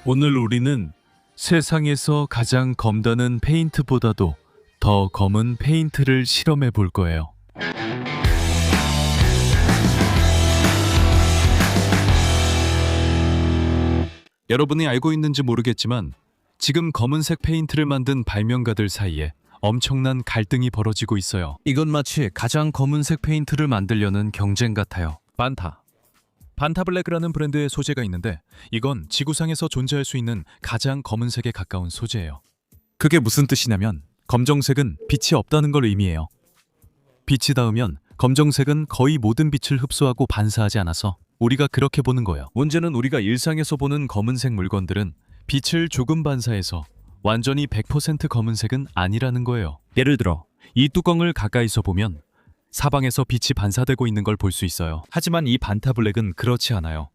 오늘 우리는 세상에서 가장 검다는 페인트보다도 더 검은 페인트를 실험해 볼 거예요. 여러분이 알고 있는지 모르겠지만 지금 검은색 페인트를 만든 발명가들 사이에 엄청난 갈등이 벌어지고 있어요. 이건 마치 가장 검은색 페인트를 만들려는 경쟁 같아요. 반타블랙이라는 브랜드의 소재가 있는데 이건 지구상에서 존재할 수 있는 가장 검은색에 가까운 소재예요. 그게 무슨 뜻이냐면 검정색은 빛이 없다는 걸 의미해요. 빛이 닿으면 검정색은 거의 모든 빛을 흡수하고 반사하지 않아서 우리가 그렇게 보는 거예요. 문제는 우리가 일상에서 보는 검은색 물건들은 빛을 조금 반사해서 완전히 100% 검은색은 아니라는 거예요. 예를 들어 이 뚜껑을 가까이서 보면 사방에서 빛이 반사되고 있는 걸 볼 수 있어요. 하지만 이 반타블랙은 그렇지 않아요.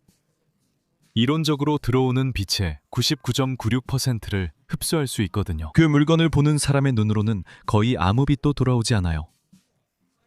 이론적으로 들어오는 빛의 99.96%를 흡수할 수 있거든요. 그 물건을 보는 사람의 눈으로는 거의 아무 빛도 돌아오지 않아요.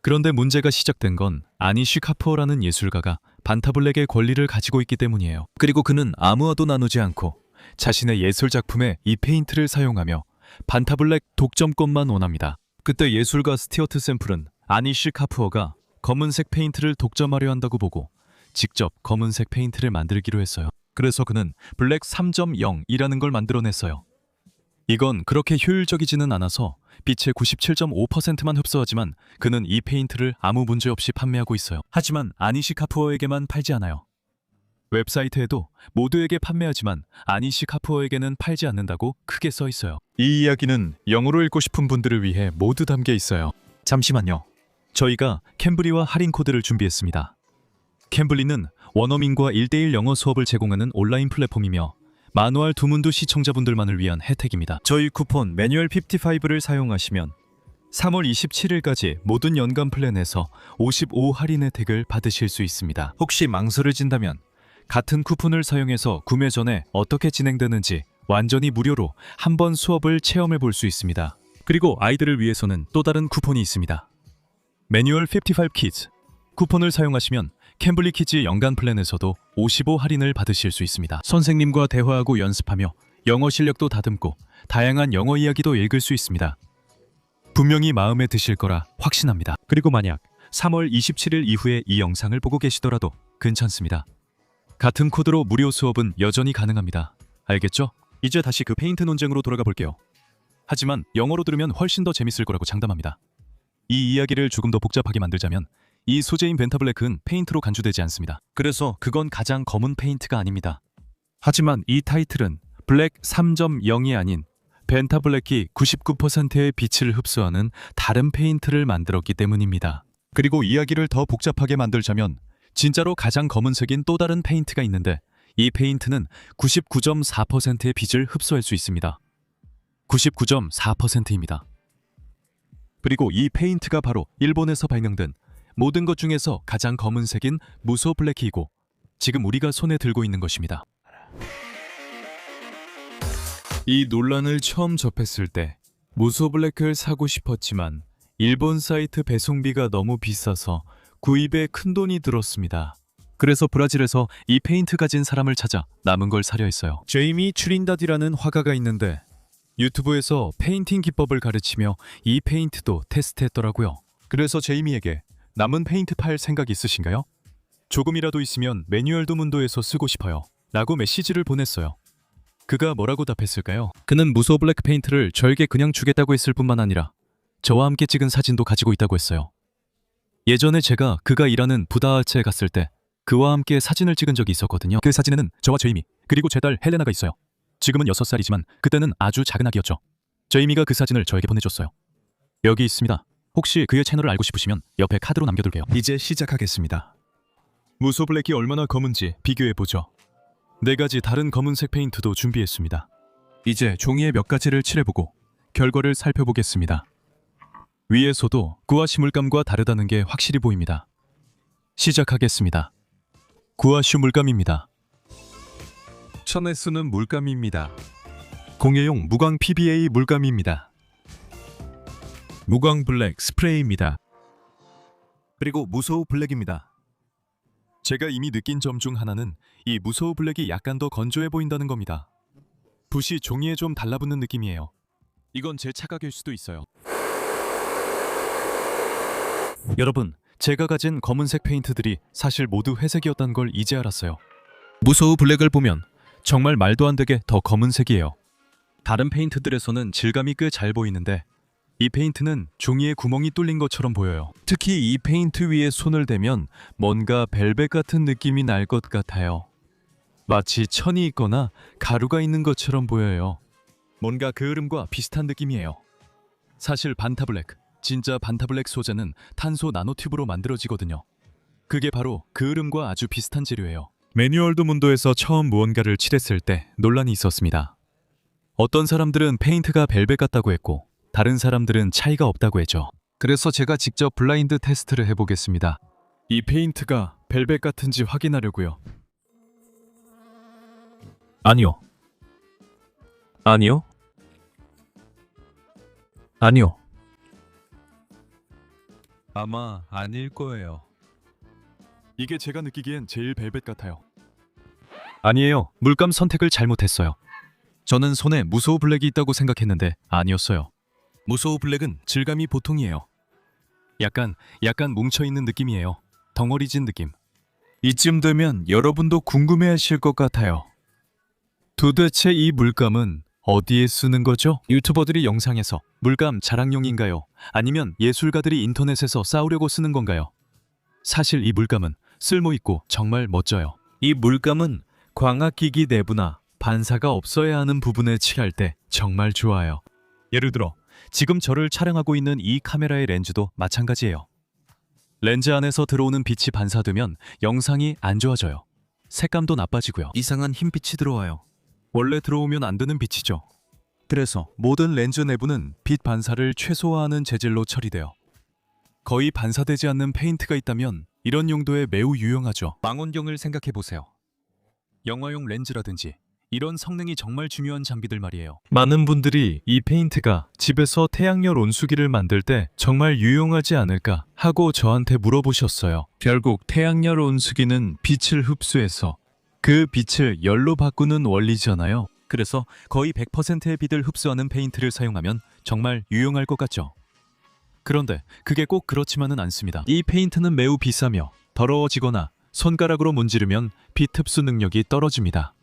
그런데 문제가 시작된 건 아니쉬 카프어라는 예술가가 반타블랙의 권리를 가지고 있기 때문이에요. 그리고 그는 아무와도 나누지 않고 자신의 예술 작품에 이 페인트를 사용하며 반타블랙 독점권만 원합니다. 그때 예술가 스티어트 샘플은 아니쉬 카프어가 검은색 페인트를 독점하려 한다고 보고 직접 검은색 페인트를 만들기로 했어요. 그래서 그는 블랙 3.0이라는 걸 만들어냈어요. 이건 그렇게 효율적이지는 않아서 빛의 97.5%만 흡수하지만 그는 이 페인트를 아무 문제 없이 판매하고 있어요. 하지만 아니쉬 카프어에게만 팔지 않아요. 웹사이트에도 모두에게 판매하지만 아니쉬 카프어에게는 팔지 않는다고 크게 써 있어요. 이 이야기는 영어로 읽고 싶은 분들을 위해 모두 담겨 있어요. 잠시만요. 저희가 캠블리와 할인 코드를 준비했습니다. 캠블리는 원어민과 1:1 영어 수업을 제공하는 온라인 플랫폼이며 마누얼 두문두 시청자분들만을 위한 혜택입니다. 저희 쿠폰 매뉴얼 55를 사용하시면 3월 27일까지 모든 연간 플랜에서 55 할인 혜택을 받으실 수 있습니다. 혹시 망설여진다면 같은 쿠폰을 사용해서 구매 전에 어떻게 진행되는지 완전히 무료로 한번 수업을 체험해 볼 수 있습니다. 그리고 아이들을 위해서는 또 다른 쿠폰이 있습니다. 매뉴얼 55 키즈 쿠폰을 사용하시면 캠블리 키즈 연간 플랜에서도 55 할인을 받으실 수 있습니다. 선생님과 대화하고 연습하며 영어 실력도 다듬고 다양한 영어 이야기도 읽을 수 있습니다. 분명히 마음에 드실 거라 확신합니다. 그리고 만약 3월 27일 이후에 이 영상을 보고 계시더라도 괜찮습니다. 같은 코드로 무료 수업은 여전히 가능합니다. 알겠죠? 이제 다시 그 페인트 논쟁으로 돌아가 볼게요. 하지만 영어로 들으면 훨씬 더 재밌을 거라고 장담합니다. 이 이야기를 조금 더 복잡하게 만들자면 이 소재인 벤타블랙은 페인트로 간주되지 않습니다. 그래서 그건 가장 검은 페인트가 아닙니다. 하지만 이 타이틀은 블랙 3.0이 아닌 벤타블랙이 99%의 빛을 흡수하는 다른 페인트를 만들었기 때문입니다. 그리고 이야기를 더 복잡하게 만들자면 진짜로 가장 검은색인 또 다른 페인트가 있는데 이 페인트는 99.4%의 빛을 흡수할 수 있습니다. 99.4%입니다. 그리고 이 페인트가 바로 일본에서 발명된 모든 것 중에서 가장 검은색인 무소 블랙이고 지금 우리가 손에 들고 있는 것입니다. 이 논란을 처음 접했을 때 무소 블랙을 사고 싶었지만 일본 사이트 배송비가 너무 비싸서 구입에 큰돈이 들었습니다. 그래서 브라질에서 이 페인트 가진 사람을 찾아 남은 걸 사려 했어요. 제이미 추린다디라는 화가가 있는데 유튜브에서 페인팅 기법을 가르치며 이 페인트도 테스트했더라고요. 그래서 제이미에게 남은 페인트 팔 생각 있으신가요? 조금이라도 있으면 매뉴얼 두문도에서 쓰고 싶어요 라고 메시지를 보냈어요. 그가 뭐라고 답했을까요? 그는 무소 블랙 페인트를 저에게 그냥 주겠다고 했을 뿐만 아니라 저와 함께 찍은 사진도 가지고 있다고 했어요. 예전에 제가 그가 일하는 부다아츠에 갔을 때 그와 함께 사진을 찍은 적이 있었거든요. 그 사진에는 저와 제이미 그리고 제 딸 헬레나가 있어요. 지금은 6살이지만 그때는 아주 작은 아기였죠. 제이미가 그 사진을 저에게 보내줬어요. 여기 있습니다. 혹시 그의 채널을 알고 싶으시면 옆에 카드로 남겨둘게요. 이제 시작하겠습니다. 무소 블랙이 얼마나 검은지 비교해보죠. 4가지 다른 검은색 페인트도 준비했습니다. 이제 종이에 몇 가지를 칠해보고 결과를 살펴보겠습니다. 위에서도 구아시 물감과 다르다는 게 확실히 보입니다. 시작하겠습니다. 구아시 물감입니다. 천에 쓰는 물감입니다. 공예용 무광 PBA 물감입니다. 무광 블랙 스프레이입니다. 그리고 무소우 블랙입니다. 제가 이미 느낀 점 중 하나는 이 무소우 블랙이 약간 더 건조해 보인다는 겁니다. 붓이 종이에 좀 달라붙는 느낌이에요. 이건 제 착각일 수도 있어요. 여러분, 제가 가진 검은색 페인트들이 사실 모두 회색이었다는 걸 이제 알았어요. 무소우 블랙을 보면 정말 말도 안 되게 더 검은색이에요. 다른 페인트들에서는 질감이 꽤 잘 보이는데 이 페인트는 종이에 구멍이 뚫린 것처럼 보여요. 특히 이 페인트 위에 손을 대면 뭔가 벨벳 같은 느낌이 날 것 같아요. 마치 천이 있거나 가루가 있는 것처럼 보여요. 뭔가 그 흐름과 비슷한 느낌이에요. 사실 반타블랙, 진짜 반타블랙 소재는 탄소 나노튜브로 만들어지거든요. 그게 바로 그 흐름과 아주 비슷한 재료예요. 매뉴얼드 문도에서 처음 무언가를 칠했을 때 논란이 있었습니다. 어떤 사람들은 페인트가 벨벳 같다고 했고 다른 사람들은 차이가 없다고 했죠. 그래서 제가 직접 블라인드 테스트를 해보겠습니다. 이 페인트가 벨벳 같은지 확인하려고요. 아니요. 아니요. 아니요. 아마 아닐 거예요. 이게 제가 느끼기엔 제일 벨벳 같아요. 아니에요. 물감 선택을 잘못했어요. 저는 손에 무소우 블랙이 있다고 생각했는데 아니었어요. 무소우 블랙은 질감이 보통이에요. 약간 뭉쳐있는 느낌이에요. 덩어리진 느낌. 이쯤 되면 여러분도 궁금해하실 것 같아요. 도대체 이 물감은 어디에 쓰는 거죠? 유튜버들이 영상에서 물감 자랑용인가요? 아니면 예술가들이 인터넷에서 쌓으려고 쓰는 건가요? 사실 이 물감은 쓸모있고 정말 멋져요. 이 물감은 광학기기 내부나 반사가 없어야 하는 부분에 칠할 때 정말 좋아요. 예를 들어 지금 저를 촬영하고 있는 이 카메라의 렌즈도 마찬가지예요. 렌즈 안에서 들어오는 빛이 반사되면 영상이 안 좋아져요. 색감도 나빠지고요. 이상한 흰빛이 들어와요. 원래 들어오면 안 되는 빛이죠. 그래서 모든 렌즈 내부는 빛 반사를 최소화하는 재질로 처리돼요. 거의 반사되지 않는 페인트가 있다면 이런 용도에 매우 유용하죠. 망원경을 생각해보세요. 영화용 렌즈라든지 이런 성능이 정말 중요한 장비들 말이에요. 많은 분들이 이 페인트가 집에서 태양열 온수기를 만들 때 정말 유용하지 않을까 하고 저한테 물어보셨어요. 결국 태양열 온수기는 빛을 흡수해서 그 빛을 열로 바꾸는 원리잖아요. 그래서 거의 100%의 빛을 흡수하는 페인트를 사용하면 정말 유용할 것 같죠. 그런데 그게 꼭 그렇지만은 않습니다. 이 페인트는 매우 비싸며 더러워지거나 손가락으로 문지르면 빛 흡수 능력이 떨어집니다.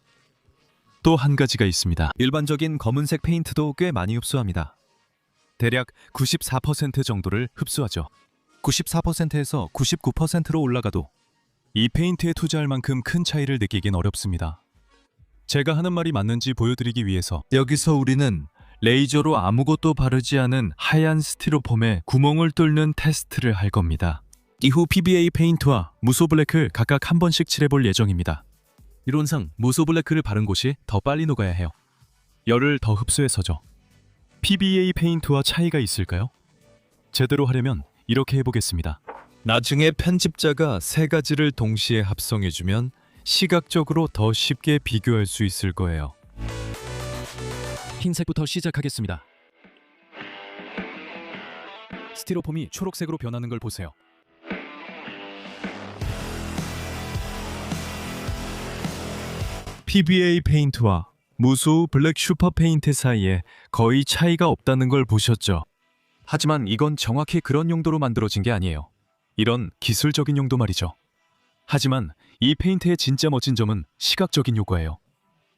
또 한 가지가 있습니다. 일반적인 검은색 페인트도 꽤 많이 흡수합니다. 대략 94% 정도를 흡수하죠. 94%에서 99%로 올라가도 이 페인트에 투자할 만큼 큰 차이를 느끼긴 어렵습니다. 제가 하는 말이 맞는지 보여드리기 위해서 여기서 우리는 레이저로 아무것도 바르지 않은 하얀 스티로폼에 구멍을 뚫는 테스트를 할 겁니다. 이후 PBA 페인트와 무소 블랙을 각각 한 번씩 칠해볼 예정입니다. 이론상 무소 블랙을 바른 곳이 더 빨리 녹아야 해요. 열을 더 흡수해서죠. PBA 페인트와 차이가 있을까요? 제대로 하려면 이렇게 해보겠습니다. 나중에 편집자가 세 가지를 동시에 합성해주면 시각적으로 더 쉽게 비교할 수 있을 거예요. 흰색부터 시작하겠습니다. 스티로폼이 초록색으로 변하는 걸 보세요. PBA 페인트와 무소 블랙 슈퍼 페인트 사이에 거의 차이가 없다는 걸 보셨죠? 하지만 이건 정확히 그런 용도로 만들어진 게 아니에요. 이런 기술적인 용도 말이죠. 하지만 이 페인트의 진짜 멋진 점은 시각적인 효과예요.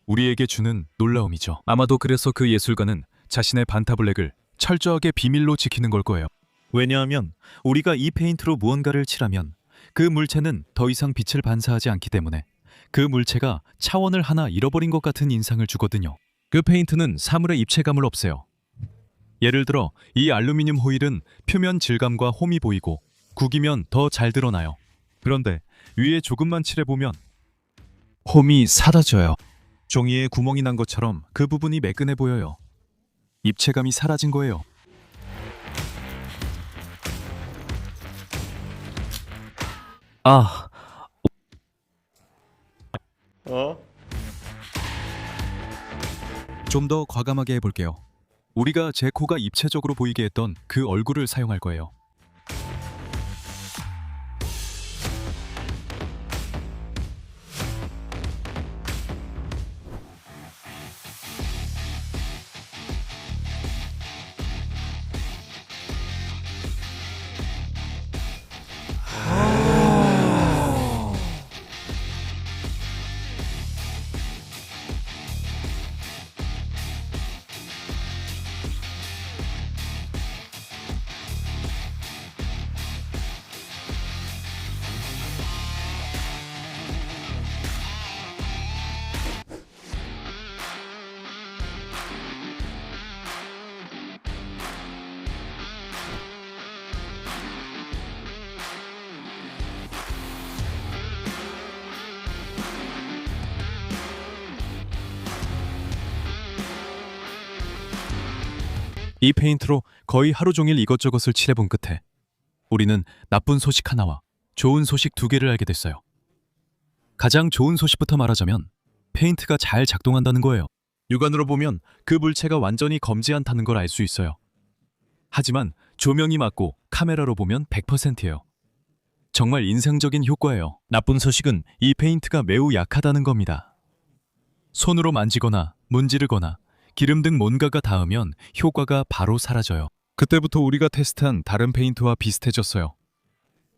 우리에게 주는 놀라움이죠. 아마도 그래서 그 예술가는 자신의 반타블랙을 철저하게 비밀로 지키는 걸 거예요. 왜냐하면 우리가 이 페인트로 무언가를 칠하면 그 물체는 더 이상 빛을 반사하지 않기 때문에 그 물체가 차원을 하나 잃어버린 것 같은 인상을 주거든요. 그 페인트는 사물의 입체감을 없애요. 예를 들어 이 알루미늄 호일은 표면 질감과 홈이 보이고 구기면 더 잘 드러나요. 그런데 위에 조금만 칠해보면 홈이 사라져요. 종이에 구멍이 난 것처럼 그 부분이 매끈해 보여요. 입체감이 사라진 거예요. 좀 더 과감하게 해볼게요. 우리가 제 코가 입체적으로 보이게 했던 그 얼굴을 사용할 거예요. 이 페인트로 거의 하루 종일 이것저것을 칠해본 끝에 우리는 나쁜 소식 하나와 좋은 소식 두 개를 알게 됐어요. 가장 좋은 소식부터 말하자면 페인트가 잘 작동한다는 거예요. 육안으로 보면 그 물체가 완전히 검지 않다는 걸 알 수 있어요. 하지만 조명이 맞고 카메라로 보면 100%예요. 정말 인상적인 효과예요. 나쁜 소식은 이 페인트가 매우 약하다는 겁니다. 손으로 만지거나 문지르거나 기름 등 뭔가가 닿으면 효과가 바로 사라져요. 그때부터 우리가 테스트한 다른 페인트와 비슷해졌어요.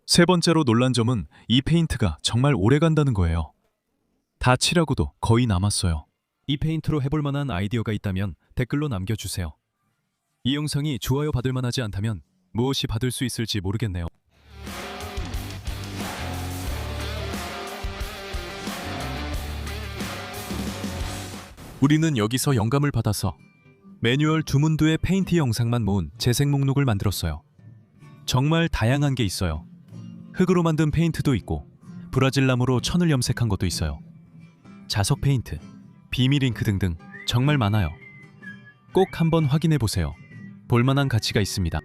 세 번째로 놀란 점은 이 페인트가 정말 오래 간다는 거예요. 다 칠하고도 거의 남았어요. 이 페인트로 해볼 만한 아이디어가 있다면 댓글로 남겨주세요. 이 영상이 좋아요 받을 만하지 않다면 무엇이 받을 수 있을지 모르겠네요. 우리는 여기서 영감을 받아서 매뉴얼 두 문두의 페인트 영상만 모은 재생 목록을 만들었어요. 정말 다양한 게 있어요. 흙으로 만든 페인트도 있고 브라질 나무로 천을 염색한 것도 있어요. 자석 페인트, 비밀 잉크 등등 정말 많아요. 꼭 한번 확인해 보세요. 볼만한 가치가 있습니다.